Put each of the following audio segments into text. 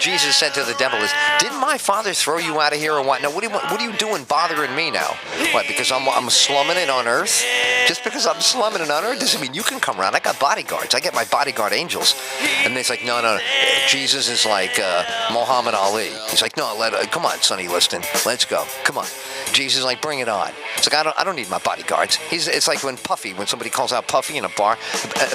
Jesus said to the devil is, didn't my father throw you out of here or what? Now, what are you doing bothering me now? What, because I'm slumming it on earth? Just because I'm slumming it on earth doesn't mean you can come around. I got bodyguards. I get my bodyguard angels. And it's like, no. Jesus is like Muhammad Ali. He's like, no, come on, Sonny Liston. Let's go. Come on. Jesus is like, bring it on. It's like, I don't need my bodyguards. It's like when somebody calls out Puffy in a bar,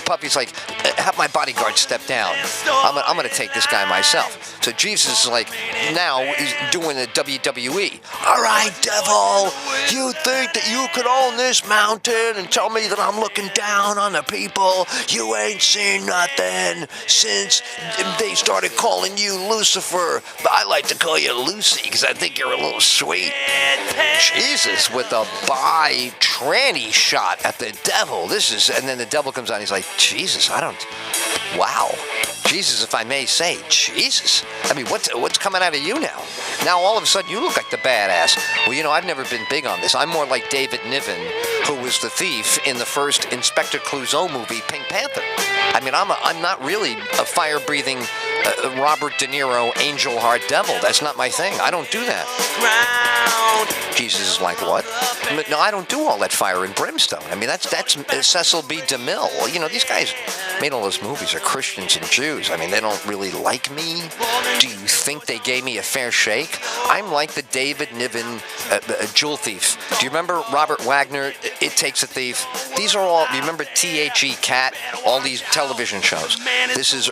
Puffy's like, have my bodyguard step down. I'm going to take this guy myself. So Jesus is like, now he's doing the WWE. All right, devil, you think that you could own this mountain and tell me that I'm looking down on the people? You ain't seen nothing since they started calling you Lucifer. But I like to call you Lucy because I think you're a little sweet. Jesus with a tranny shot at the devil. And then the devil comes out and he's like, Jesus, wow. Jesus, if I may say, Jesus. I mean, what's coming out of you now? Now all of a sudden you look like the badass. Well, I've never been big on this. I'm more like David Niven, who was the thief in the first Inspector Clouseau movie, Pink Panther. I mean, I'm not really a fire-breathing Robert De Niro angel heart devil. That's not my thing. I don't do that. Jesus is like, what? No, I don't do all that fire and brimstone. I mean, that's Cecil B. DeMille. These guys made all those movies are Christians and Jews. I mean, they don't really like me. Do you think they gave me a fair shake? I'm like the David Niven jewel thief. Do you remember Robert Wagner, It Takes a Thief? These are all, you remember THE Cat, all these television shows. This is,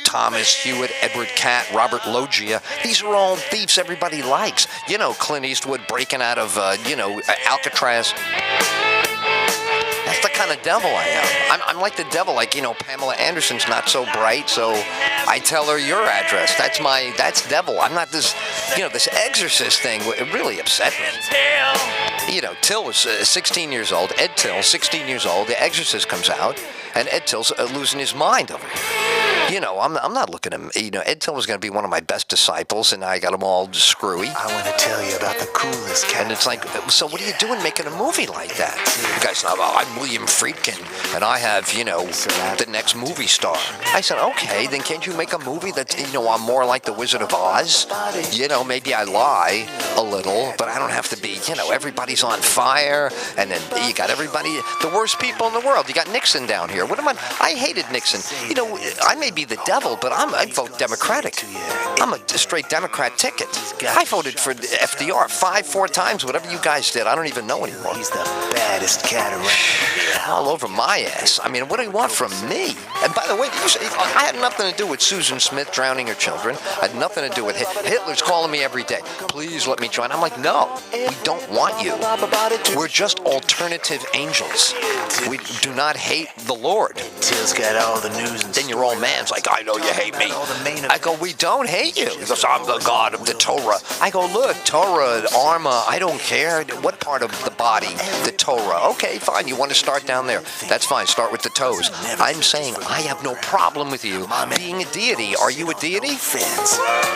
Thomas Hewitt, Edward Catt, Robert Loggia. These are all thieves everybody likes. Clint Eastwood breaking out of, Alcatraz. That's the kind of devil I am. I'm like the devil, like, Pamela Anderson's not so bright, so I tell her your address. That's devil. I'm not this, this exorcist thing. It really upset me. Till was 16 years old. Ed Till, 16 years old. The Exorcist comes out, and Ed Till's losing his mind over it. I'm not looking at him. Ed Till was going to be one of my best disciples, and I got him all screwy. I want to tell you about the coolest cat. And it's like, so what are you doing making a movie like that? You guys know, I'm William Friedkin, and I have, the next movie star. I said, okay, then can't you make a movie that, I'm more like the Wizard of Oz? Maybe I lie a little, but I don't have to be, everybody's on fire, and then you got everybody, the worst people in the world. You got Nixon down here. I hated Nixon. I may be the devil, but I vote Democratic. I'm a straight Democrat ticket. I voted for FDR 4 times, whatever you guys did. I don't even know anymore. He's the baddest cat around. All over my ass. I mean, what do you want from me? And by the way, I had nothing to do with Susan Smith drowning her children. I had nothing to do with Hitler's calling me every day. Please let me join. I'm like, no, we don't want you. We're just alternative angels. We do not hate the Lord. Till's got all the news. And then your old man's like, I know you hate me. I go, we don't hate you. He goes, I'm the God of the Torah. I go, look, Torah, Arma, I don't care. What part of the body? The Torah. Okay, fine. You want to start down there. That's fine. Start with the toes. I'm saying I have no problem with you being a deity. Are you a deity?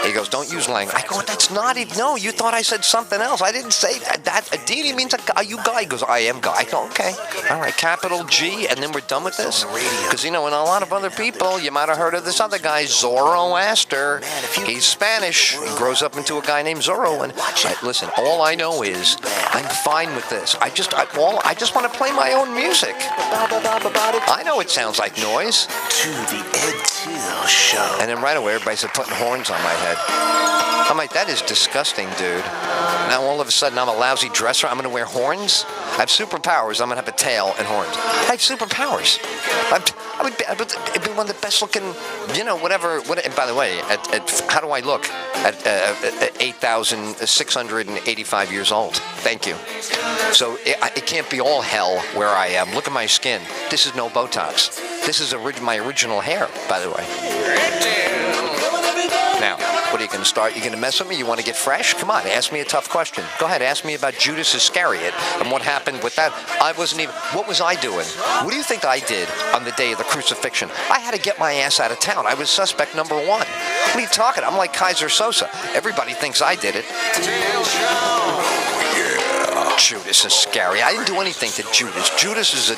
He goes, don't use language. I go, that's not it. No, you thought I said something else. I didn't say that. A deity means are you God? He goes, I am God. I go, okay. All right, capital G, and then we're done with this? Because, and a lot of other people, you might have heard of this other guy, Zoroaster. He's Spanish. He grows up into a guy named Zorro. And listen, all I know is I'm fine with this. I just want to play my own music. I know it sounds like noise. To the Ed Till Show. And then right away, everybody said putting horns on my head. I'm like, that is disgusting, dude. Now all of a sudden I'm a lousy dresser. I'm going to wear horns. I have superpowers. I'm going to have a tail and horns. I have superpowers. I would be one of the best looking, whatever. And by the way, how do I look at 8,685 years old? Thank you. So it can't be all hell where I am. Look at my skin. This is no Botox. This is my original hair, by the way. Now, what are you going to start? You going to mess with me? You want to get fresh? Come on, ask me a tough question. Go ahead, ask me about Judas Iscariot and what happened with that. What was I doing? What do you think I did on the day of the crucifixion? I had to get my ass out of town. I was suspect number 1. What are you talking? I'm like Kaiser Sosa. Everybody thinks I did it. Judas Iscariot. I didn't do anything to Judas. Judas is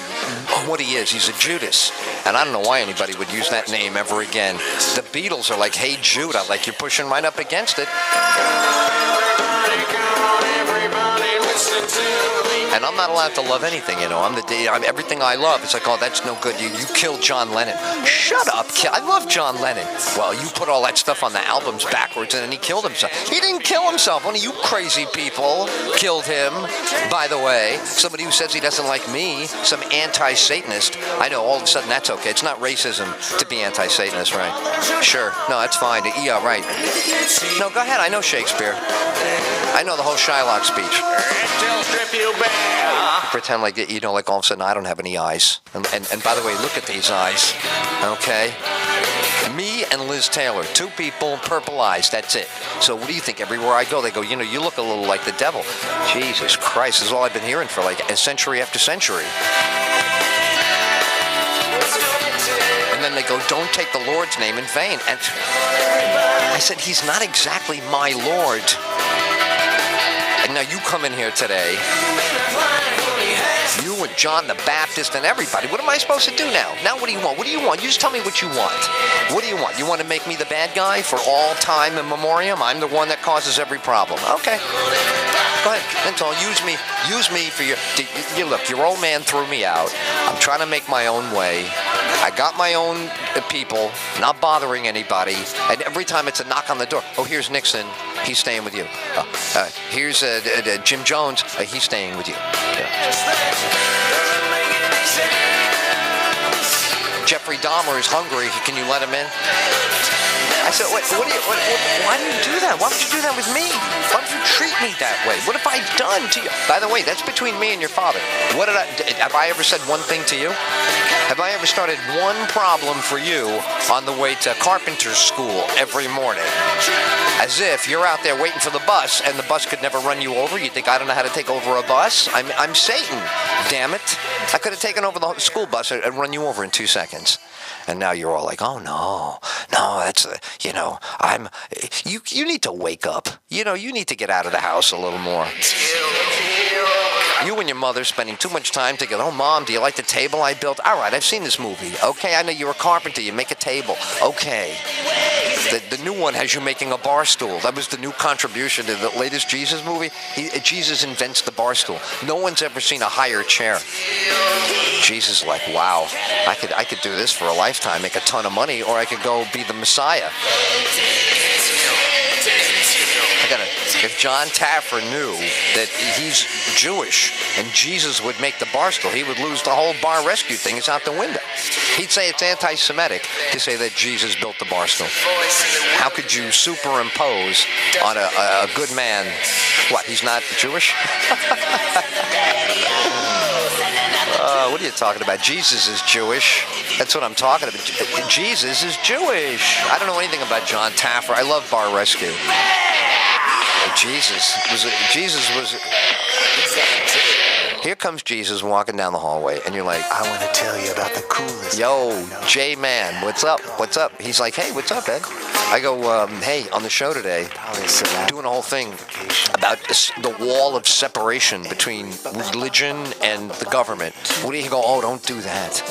what he is. He's a Judas. And I don't know why anybody would use that name ever again. The Beatles are like, hey, Judah, like you're pushing right up against it. And I'm not allowed to love anything, you know. I'm everything I love. It's like, oh, that's no good. You killed John Lennon. Shut up, kid. I love John Lennon. Well, you put all that stuff on the albums backwards, and then he killed himself. He didn't kill himself. One of you crazy people killed him. By the way, somebody who says he doesn't like me, some anti-Satanist. I know, all of a sudden that's okay. It's not racism to be anti-Satanist, right? Sure. No, that's fine. Yeah, right. No, go ahead. I know Shakespeare. I know the whole Shylock speech. Pretend like, you know, like all of a sudden I don't have any eyes. And by the way, look at these eyes. Okay? Me and Liz Taylor, two people, purple eyes, that's it. So what do you think? Everywhere I go, they go, you know, you look a little like the devil. Jesus Christ, this is all I've been hearing for like a century after century. And then they go, don't take the Lord's name in vain. And I said, he's not exactly my Lord. And now you come in here today, you and John the Baptist and everybody. What am I supposed to do now? Now what do you want? What do you want? You just tell me what you want. What do you want? You want to make me the bad guy for all time and memoriam? I'm the one that causes every problem. Okay. Go ahead. That's all. Use me for your... Look, your old man threw me out. I'm trying to make my own way. I got my own people, not bothering anybody. And every time it's a knock on the door, oh, here's Nixon. He's staying with you. Here's Jim Jones. He's staying with you. Jeffrey Dahmer is hungry. Can you let him in? I said, why do you do that? Why would you do that with me? Why would you treat me that way? What have I done to you? By the way, that's between me and your father. Have I ever said one thing to you? Have I ever started one problem for you on the way to carpenter's school every morning? As if you're out there waiting for the bus and the bus could never run you over. You think I don't know how to take over a bus? I'm Satan, damn it. I could have taken over the school bus and run you over in 2 seconds. And now you're all like, oh, no, that's, you need to wake up. You know, you need to get out of the house a little more. You and your mother spending too much time together. Oh, Mom, do you like the table I built? All right, I've seen this movie. Okay, I know you're a carpenter. You make a table. Okay. The new one has you making a bar stool. That was the new contribution to the latest Jesus movie. Jesus invents the bar stool. No one's ever seen a higher chair. Jesus is like, wow, I could do this for a lifetime, make a ton of money, or I could go be the Messiah. If John Taffer knew that he's Jewish and Jesus would make the bar stool, he would lose the whole bar rescue thing. It's out the window. He'd say it's anti-Semitic to say that Jesus built the bar stool. How could you superimpose on a good man? What, he's not Jewish? What are you talking about? Jesus is Jewish. That's what I'm talking about. Jesus is Jewish. I don't know anything about John Taffer. I love bar rescue. Jesus was. Here comes Jesus walking down the hallway, and you're like, I want to tell you about the coolest. Yo, J-Man, what's up? What's up? He's like, hey, what's up, Ed? I go, hey, on the show today, doing a whole thing about the wall of separation between religion and the government. What do you go? Oh, don't do that.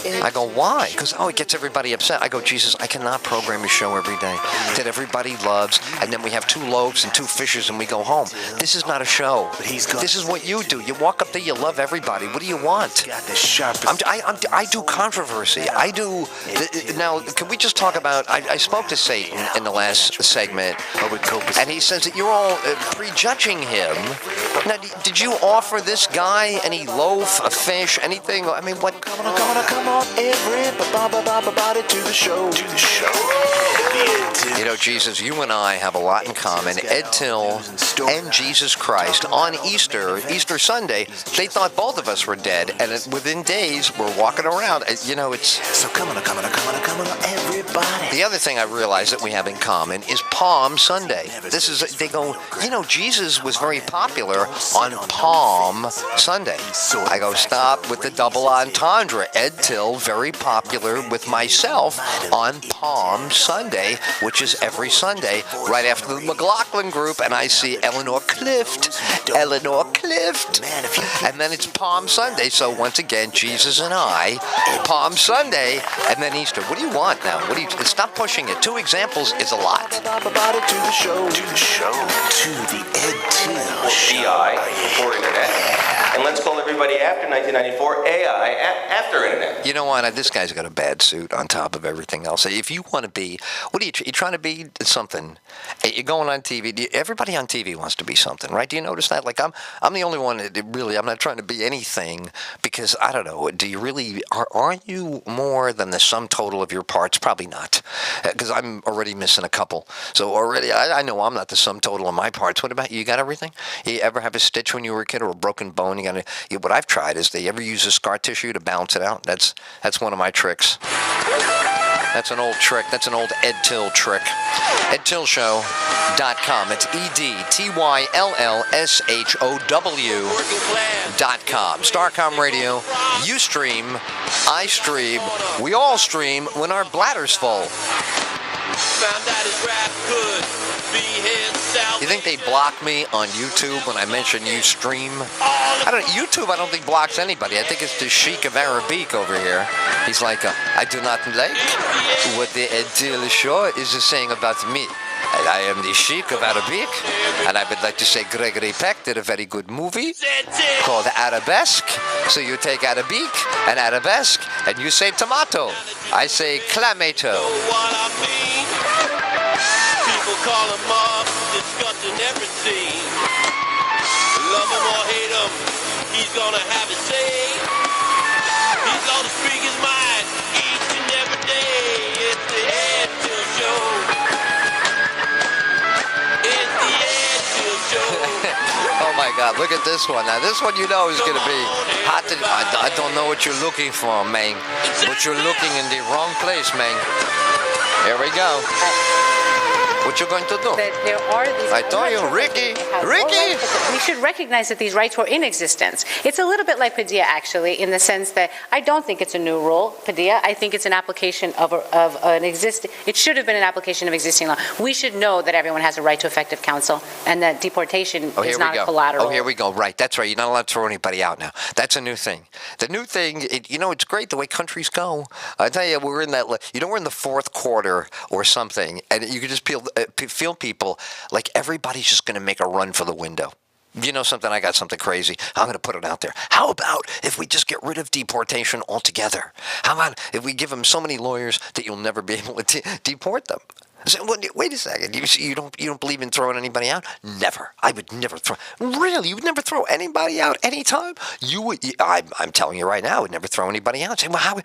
Yeah. I go, why? Because, it gets everybody upset. I go, Jesus, I cannot program a show every day that everybody loves, and then we have 2 loaves and 2 fishes, and we go home. This is not a show. This is what you do. You walk up there, you love everybody. What do you want? I do controversy. I do. Now, can we just talk about? I spoke to Satan in the last segment, and he says that you're all prejudging him. Now, did you offer this guy any loaf, a fish, anything? I mean, what? Come on, everybody to the show. You know, Jesus, you and I have a lot in common. Ed Till and Jesus Christ on Easter Sunday, they thought both of us were dead, and within days we're walking around. You know, it's so come on, everybody. The other thing I realized that we have in common is Palm Sunday. They go, you know, Jesus was very popular on Palm Sunday. I go, stop with the double entendre. Ed Till, very popular with myself on Palm Sunday, which is every Sunday, right after the McLaughlin group, and I see Eleanor Clift lift. Man, if you And then it's Palm Sunday. So once again, Jesus and I, Palm Sunday, and then Easter. What do you want now? Stop pushing it. 2 examples is a lot. to the show. To the show. To the Ed Till Show. AI before internet. And let's call everybody after 1994 AI after internet. You know what? This guy's got a bad suit on top of everything else. If you want to be, what are you trying to be? Something. You're going on TV. Everybody on TV wants to be something, right? Do you notice that? Like I'm the only one that really. I'm not trying to be anything because I don't know. Do you really? Are you more than the sum total of your parts? Probably not, because I'm already missing a couple. So already, I know I'm not the sum total of my parts. What about you? You got everything? You ever have a stitch when you were a kid or a broken bone? What I've tried is they ever use a scar tissue to balance it out. That's one of my tricks. That's an old trick. That's an old Ed Till trick. EdTillShow.com. It's EdTillShow.com. Starcom Radio. You stream. I stream. We all stream when our bladder's full. You think they block me on YouTube when I mention you stream? YouTube I don't think blocks anybody. I think it's the Sheik of Arabic over here. He's like, I do not like what the Ed Till Show is saying about me. I am the Sheik of Arabic, and I would like to say Gregory Peck did a very good movie called Arabesque. So you take Arabic and Arabesque, and you say tomato. I say clamato. People call him up, discussing everything. Love him or hate him, he's gonna have his say. He's gonna speak his mind each and every day. It's the Ed Till Show. It's the Ed Till Show. Oh my God, look at this one. Now this one you know is going to be hot. I don't know what you're looking for, man, but you're looking in the wrong place, man. Here we go. What you going to do? That there are these. I told you, Ricky. Ricky. We should recognize that these rights were in existence. It's a little bit like Padilla, actually, in the sense that I don't think it's a new rule, Padilla. I think it's an application of an existing. It should have been an application of existing law. We should know that everyone has a right to effective counsel, and that deportation is not a collateral. Oh, here we go. Right, that's right. You're not allowed to throw anybody out now. That's a new thing. The new thing, it's great the way countries go. I tell you, we're in that. We're in the 4th quarter or something, and you can just feel people like everybody's just going to make a run for the window. You know something? I got something crazy. I'm going to put it out there. How about if we just get rid of deportation altogether? How about if we give them so many lawyers that you'll never be able to deport them? So, wait a second. You don't believe in throwing anybody out? Never. I would never throw. Really, you would never throw anybody out anytime? You would. I'm telling you right now, I would never throw anybody out. Say, how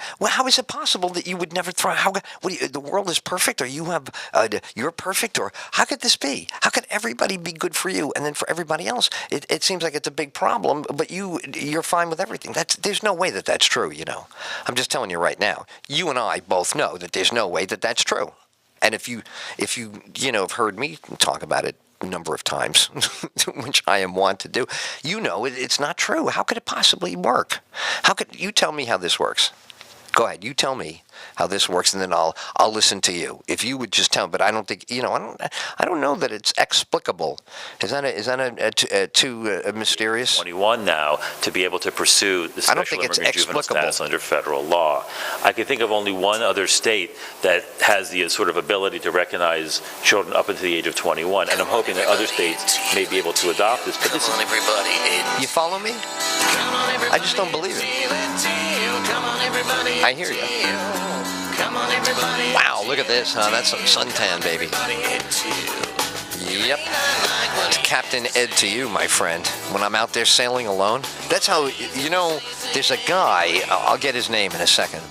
is it possible that you would never throw? The world is perfect, or you're perfect, or how could this be? How could everybody be good for you, and then for everybody else, it seems like it's a big problem. But you're fine with everything. There's no way that that's true. I'm just telling you right now. You and I both know that there's no way that that's true. And if you have heard me talk about it a number of times, which I am wont to do, it's not true. How could it possibly work? How could you tell me how this works? Go ahead, you tell me how this works, and then I'll listen to you. If you would just tell me, but I don't think I don't know that it's explicable. Is that too mysterious? 21 now to be able to pursue the special immigrant juvenile status under federal law. I can think of only one other state that has the sort of ability to recognize children up until the age of 21, and I'm hoping that other states may be able to adopt this. But this is, you follow me? I just don't believe it. I hear you. Wow, look at this, huh? That's some suntan, baby. Yep. It's Captain Ed to you, my friend. When I'm out there sailing alone, that's how, there's a guy, I'll get his name in a second.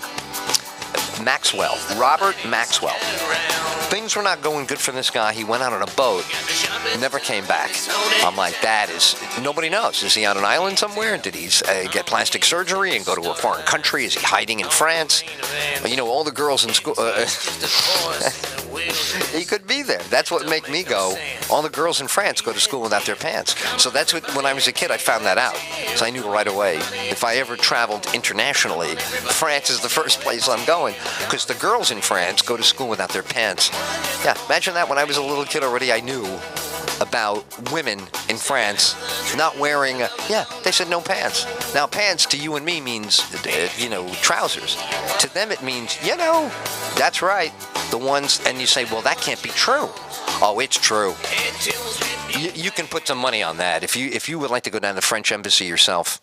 Maxwell, Robert Maxwell. Things were not going good for this guy. He went out on a boat, never came back. I'm like, nobody knows. Is he on an island somewhere? Did he get plastic surgery and go to a foreign country? Is he hiding in France? All the girls in school, he could be there. That's what made me go, all the girls in France go to school without their pants. So that's when I was a kid, I found that out. So I knew right away, if I ever traveled internationally, France is the first place I'm going, because the girls in France go to school without their pants. Yeah, imagine that. When I was a little kid already, I knew about women in France not wearing, they said no pants. Now, pants to you and me means, trousers. To them it means, that's right, the ones, and you say, well, that can't be true. Oh, it's true. You can put some money on that if you would like to go down to the French embassy yourself.